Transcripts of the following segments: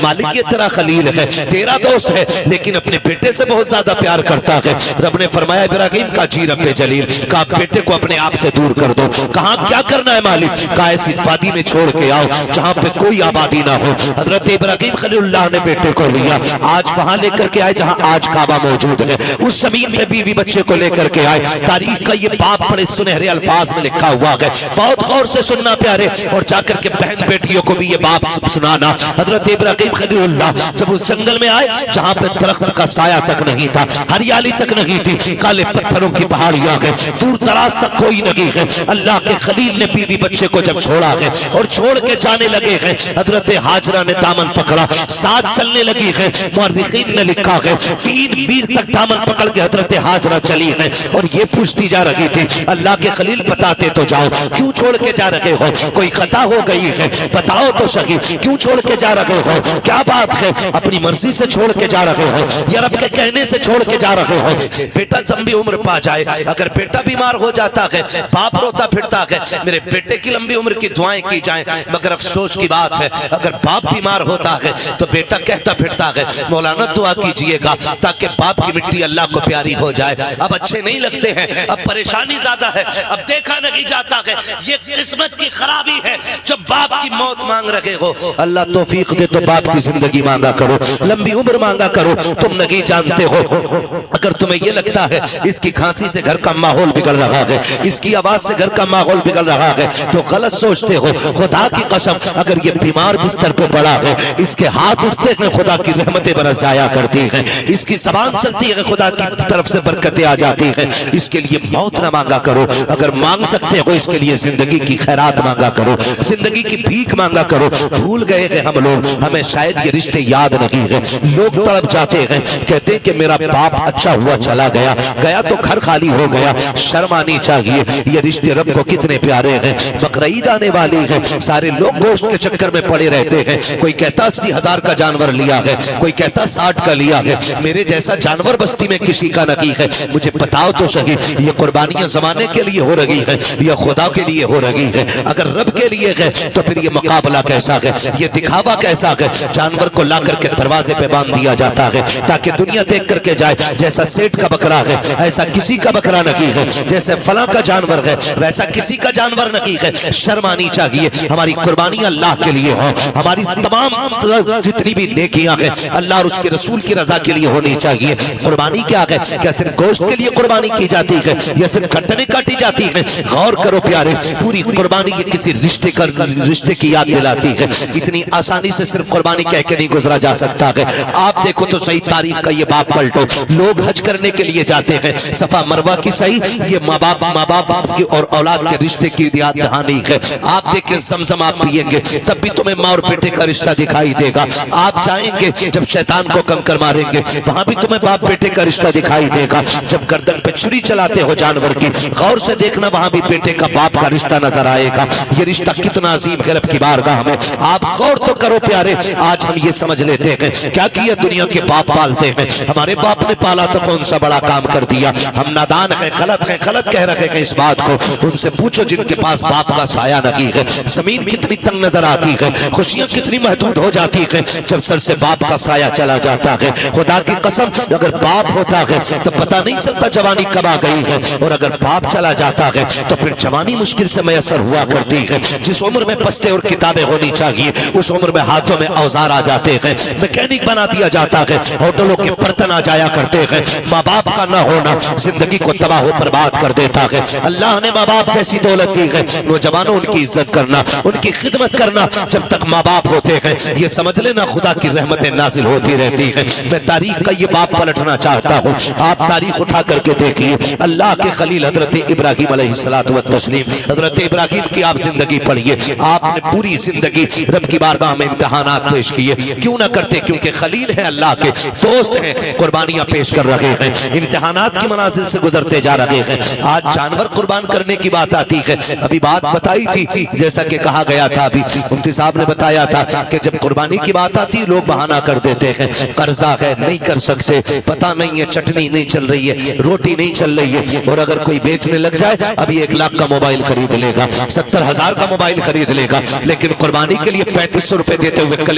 مالک یہ تیرا خلیل ہے، تیرا دوست ہے، لیکن اپنے بیٹے سے بہت زیادہ پیار کرتا ہے۔ رب نے فرمایا ابراہیم کا جی رب جلیل، کہا بیٹے کو اپنے آپ سے دور کر دو۔ کہاں کیا کرنا ہے مالک؟ کہا ایسی وادی میں چھوڑ کے آؤ جہاں پہ کوئی آبادی نہ ہو۔ حضرت ابراہیم خلیل اللہ نے بیٹے کو لیا، آج وہاں لے کر کے آئے جہاں آج کعبہ موجود ہے، اس زمین پہ بیوی بچے کو لے کر کے آئے۔ تاریخ کا یہ باب بڑے سنہرے الفاظ میں لکھا ہوا ہے، بہت غور سے سننا پیارے، اور جا کر کے بہن بیٹیوں کو بھی یہ باب سنانا۔ حضرت ابراہیم خلیل اللہ جب اس جنگل میں آئے جہاں پہ درخت کا سایہ تک نہیں تھا، ہریالی تک نہیں تھی، کالے پتھروں کی پہاڑیاں ہیں، دور دراز تک کوئی نہیں ہے، اللہ کے خلیل نے بیوی بچے کو جب چھوڑا ہے اور چھوڑ کے جانے لگے ہیں، حضرت ہاجرہ نے دامن پکڑا، ساتھ چلنے لگی ہے۔ مورخین نے لکھا ہے 3 میل تک دامن پکڑ کے حضرت ہاجرہ چلی ہے، اور یہ پوچھتی جا رہی تھی اللہ کے خلیل بتاتے تو جاؤ کیوں چھوڑ کے جا رہے ہو، کوئی خطا ہو گئی ہے بتاؤ تو صحیح، کیوں چھوڑ کے جا رہے ہو، کیا بات ہے، اپنی مرضی سے چھوڑ کے جا رہے ہو یا رب کے کہنے سے چھوڑ کے جا رہے ہو؟ بیٹا لمبی عمر پا جائے، اگر بیٹا بیمار ہو جاتا ہے باپ روتا پھرتا ہے میرے بیٹے کی لمبی عمر کی دعائیں کی جائیں، مگر افسوس کی بات ہے اگر باپ بیمار ہوتا ہے تو بیٹا کہتا پھرتا ہے مولانا دعا کیجئے گا تاکہ باپ کی مٹی اللہ کو پیاری ہو جائے۔ اب اچھے نہیں لگتے ہیں، اب پریشانی زیادہ ہے، اب دیکھا نہیں جاتا ہے، یہ قسمت کی خرابی ہے جب باپ کی موت مانگ رہے ہو۔ اللہ توفیق دے تو باپ کی زندگی مانگا کرو، لمبی عمر مانگا کرو۔ تم نہیں جانتے ہو اگر تمہیں یہ لگتا ہے اس کی کھانسی سے گھر کا ماحول بگڑ رہا ہے، اس کی آواز سے گھر کا ماحول بگڑ رہا ہے، تو غلط سوچتے ہو۔ خدا کی قسم اگر یہ بیمار بستر پہ پڑا ہے، اس کے ہاتھ اٹھتے ہیں خدا کی رحمتیں برس جایا کرتی ہیں، اس کی زبان چلتی ہے خدا کی طرف سے برکتیں آ جاتی ہیں۔ اس کے لیے موت نہ مانگا کرو، اگر مانگ سکتے ہو اس کے لیے زندگی کی خیرات مانگا کرو، زندگی کی بھیک مانگا کرو۔ بھول گئے ہیں ہم لوگ، ہمیں شاید یہ رشتے یاد نہیں ہیں۔ لوگ تڑپ جاتے ہیں، کہتے ہیں کہ میرا باپ اچھا ہوا چلا گیا، گیا تو گھر خالی ہو گیا۔ شرم آنی چاہیے، یہ رشتے رب کو کتنے پیارے ہیں۔ بقرعید آنے والی ہے، سارے لوگ گوشت کے چکر میں پڑے رہتے ہیں، کوئی کہتا 80,000 کا جانور لیا ہے، کوئی کہتا 60 کا لیا ہے، میرے جیسا جانور بستی میں کسی کا نہیں ہے۔ مجھے بتاؤ تو صحیح یہ قربانیاں زمانے کے لیے ہو رہی ہے یا خدا کے لیے ہو رہی ہے؟ اگر رب کے لیے ہے تو پھر یہ مقابلہ کیسا ہے، یہ دکھاوا کیسا ہے؟ جانور کو لا کر کے دروازے پہ باندھ دیا جاتا ہے تاکہ دنیا دیکھ کر کے جائے جیسا سیٹ کا بکرا ہے ایسا کسی کا بکرا نہیں ہے، جیسے فلاں کا جانور ہے ویسا کسی کا جانور نہیں ہے۔ شرم آنی چاہیے، ہماری قربانی اللہ کے لیے ہو، ہماری تمام جتنی بھی نیکیاں ہیں اللہ اور اس کے رسول کی رضا کے لیے ہونی چاہیے۔ قربانی کیا ہے؟ کیا صرف گوشت کے لیے قربانی کی جاتی ہے یا صرف گردنیں کاٹی جاتی ہیں؟ غور کرو پیارے، پوری قربانی یہ کسی رشتے کی یاد دلاتی ہے۔ اتنی آسانی سے صرف قربانی کہہ کے نہیں گزرا جا سکتا ہے۔ آپ دیکھو تو صحیح تاریخ کا یہ باب پلٹو، لوگ حج کرنے کے لیے جاتے ہیں، صفا مروہ کی صحیح یہ ماں باپ کی اور اولاد کے رشتے کی یاد دہانی ہے۔ آپ دیکھیں زمزم آپ پیئیں گے تب بھی تمہیں ماں اور بیٹے کا رشتہ دکھائی دے گا۔ آپ جائیں گے جب شیطان کو کنکر ماریں گے وہاں بھی تمہیں باپ بیٹے کا رشتہ دکھائی دے گا۔ جب گردن پہ چھری چلاتے ہو جانور کی غور سے دیکھنا وہاں بھی بیٹے کا باپ کا رشتہ نظر آئے گا۔ یہ رشتہ کتنا عظیم ہے رب کی بارگاہ میں، آپ غور تو کرو پیارے۔ آج ہم یہ سمجھ لیتے ہیں کیا کیا دنیا کے باپ پالتے ہیں، ہمارے باپ نے پالا تو کون سا بڑا کام کر دیا۔ ہم نادان ہیں، غلط کہہ رہے ہیں اس بات کو۔ ان سے پوچھو جن کے پاس باپ کا سایہ نہیں ہے، زمین کتنی تنگ نظر آتی ہے، خوشیاں کتنی محدود ہو جاتی ہیں جب سر سے باپ کا سایہ چلا جاتا ہے۔ خدا کی قسم اگر باپ ہوتا ہے تو پتہ نہیں چلتا جوانی کب آ گئی ہے، اور اگر باپ چلا جاتا ہے تو پھر جوانی مشکل سے میسر ہوا کرتی ہے۔ جس عمر میں پستے اور کتابیں ہونی چاہیے اس عمر میں ہاتھوں میں اوزار آ جاتے ہیں، میکینک بنا دیا جاتا ہے، ہوٹلوں کے برتن آ جایا کرتے ہیں۔ ماں باپ کا نہ ہونا زندگی کو تباہ و برباد کر دیتا ہے۔ اللہ نے ماں باپ جیسی دولت دی ہے، نوجوانوں ان کی عزت کرنا، ان کی خدمت کرنا، جب تک ماں باپ ہوتے ہیں یہ سمجھ لینا خدا کی رحمتیں نازل ہوتی رہتی ہیں۔ میں تاریخ کا یہ باب پلٹنا چاہتا ہوں، آپ تاریخ اٹھا کر کے دیکھیے۔ اللہ کے خلیل حضرت ابراہیم علیہ الصلوۃ والتسلیم، حضرت ابراہیم کی آپ زندگی پڑھیے، آپ نے پوری زندگی رب کی بارگاہ میں امتحانات پیش کیے، کیوں نہ کرتے؟ کیونکہ خلیل ہیں، اللہ کے دوست ہیں، قربانیاں پیش کر رہے ہیں، امتحانات کی منازل سے گزرتے جا رہے ہیں۔ آج جانور قربان کرنے کی بات آتی ہے، ابھی بات بتائی تھی جیسا کہ کہا گیا تھا، ابھی مفتی صاحب نے بتایا تھا کہ جب قربانی کی بات آتی لوگ بہانہ کر دیتے ہیں، قرضہ ہے نہیں کر سکتے، پتہ نہیں ہے چٹنی نہیں چل رہی ہے، روٹی نہیں چل رہی ہے، اور اگر کوئی بیچنے لگ جائے ابھی 1 لاکھ کا موبائل خرید لے گا، 70,000 کا موبائل خرید لے گا، لیکن قربانی کے لیے 3500 روپے دیتے ہوئے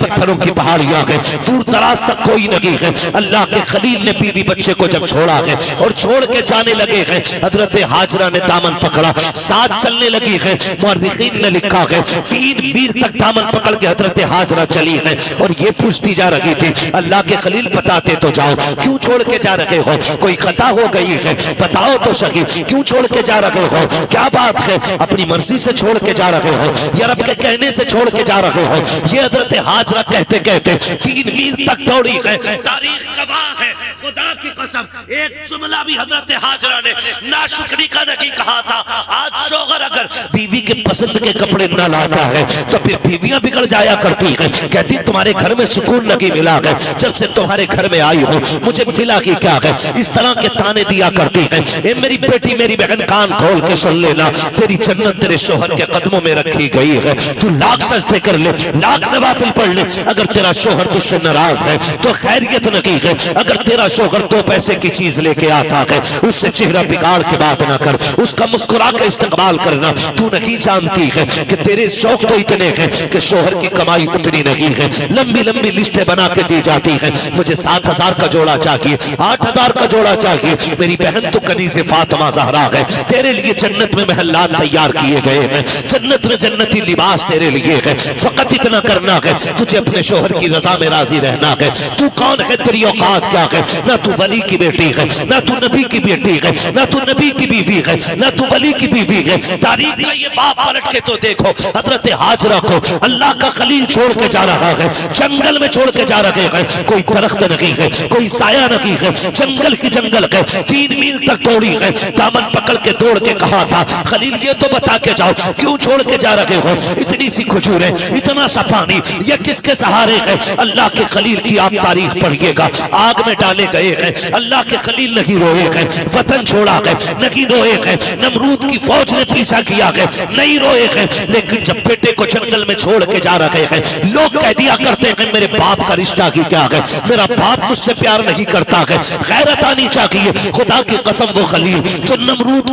پتھروں کی پہاڑیاں ہیں، دور دراز تک کوئی نہیں ہے۔ اللہ کے خلیل نے بیوی بچے کو جب چھوڑا ہے اور چھوڑ کے جانے لگے ہیں، حضرت ہاجرہ نے دامن پکڑا، ساتھ چلنے لگی ہے۔ مورخین نے لکھا ہے 3 میل تک دامن پکڑ کے حضرت ہاجرہ چلی ہے اور یہ پوچھتی جا رہی تھی اللہ کے خلیل بتاتے تو جاؤ کیوں چھوڑ کے جا رہے ہو، کوئی خطا ہو گئی ہے بتاؤ تو صحیح، کیوں چھوڑ کے جا رہے ہو، کیا بات ہے، اپنی مرضی سے چھوڑ کے جا رہے ہو یا رب کے کہنے سے چھوڑ کے جا رہے ہو؟ یہ حضرت ہاجرہ کہتے کہتے 3 میل تک دوڑی ہے۔ تاریخ گواہ ہے، خدا کی قسم ایک جملہ بھی حضرت ہاجرہ نے ناشکری کا نہیں کہا تھا۔ آج شوہر اگر بیوی کے پسند کے کپڑے نہ لاتا ہے تو پھر بیویاں بگڑ جایا کرتی ہیں، کہتی تمہارے گھر میں سکون نہیں ملا ہے، جب سے تمہارے گھر میں آئی ہوں مجھے ملا ہی کیا ہے، اس طرح کے تانے دیا کرتی ہیں۔ اے میری بیٹی میری بہن کان کھول کے سن لینا، تیری جنت تیرے شوہر کے قدموں میں رکھی گئی ہے، تو لاکھ سجدے کر لے، لاکھ نوافل پڑھ لے، اگر تیرا شوہر تجھ سے ناراض ہے تو خیریت نہیں ہے۔ اگر تیرا شوہر 2 پیسے کی چیز لے کے آتا ہے اس سے چہرہ بگاڑ کے بات نہ کر، اس کا مسکرا کے استقبال کرنا۔ تو نہیں جانتی ہے کہ تیرے شوق تو اتنے ہیں کہ شوہر کی کمائی اتنی نہیں ہے، لمبی لمبی لسٹیں بنا کے دی جاتی ہیں، مجھے 7,000 کا جوڑا چاہیے، 8,000 کا جوڑا چاہیے، میری بہن تو کنیز فاطمہ زہرا ہے، تیرے لیے جنت میں محلات تیار کیے گئے ہیں، جنت میں جنتی لباس تیرے لیے ہے، فقط اتنا کرنا ہے تجھے اپنے شوہر کی رضا میں راضی رہنا ہے۔ تو کون ہے، تیری اوقات کیا ہے، نہ تو ولی کی بیٹی ہے، نہ تو نبی کی بیٹی ہے، نہ تو نبی کی بیوی ہے، نہ تو ولی کی بیوی ہے۔ تاریخ کا یہ باب پلٹ کے تو دیکھو، حضرت ہاجرہ کو اللہ کا خلیل چھوڑ کے جا رہا ہے، جنگل میں چھوڑ کے جا رہے ہیں، کوئی درخت نہیں ہے، کوئی سایہ نہیں ہے، جنگل کی جنگل ہے، 3 میل تک دوڑی ہے، دامن پکڑ کے دوڑ کے کہا تھا خلیل یہ تو بتا کے جاؤ کیوں چھوڑ کے جا رہے ہو، اتنی سی کھجوریں، اتنا سا پانی، یہ کس کے سہارے ہے؟ اللہ کے خلیل کی آپ تاریخ پڑھیے گا، آگ میں ڈالے گئے ہیں، اللہ کے خلیل نہیں روئے ہیں، وطن چھوڑا ہے نہیں روئے ہیں، نمرود کی فوج نے پیچھا کیا ہے نہیں روئے ہیں، لیکن جب بیٹے کو جنگل میں چھوڑ کے جا رہے ہیں لوگ کہہ دیا کرتے ہیں میرے باپ کا رشتہ کی کیا ہے، میرا باپ مجھ سے پیار نہیں کرتا ہے، غیرت آنی چاہیے۔ خدا کی قسم وہ خلیل جو نمرود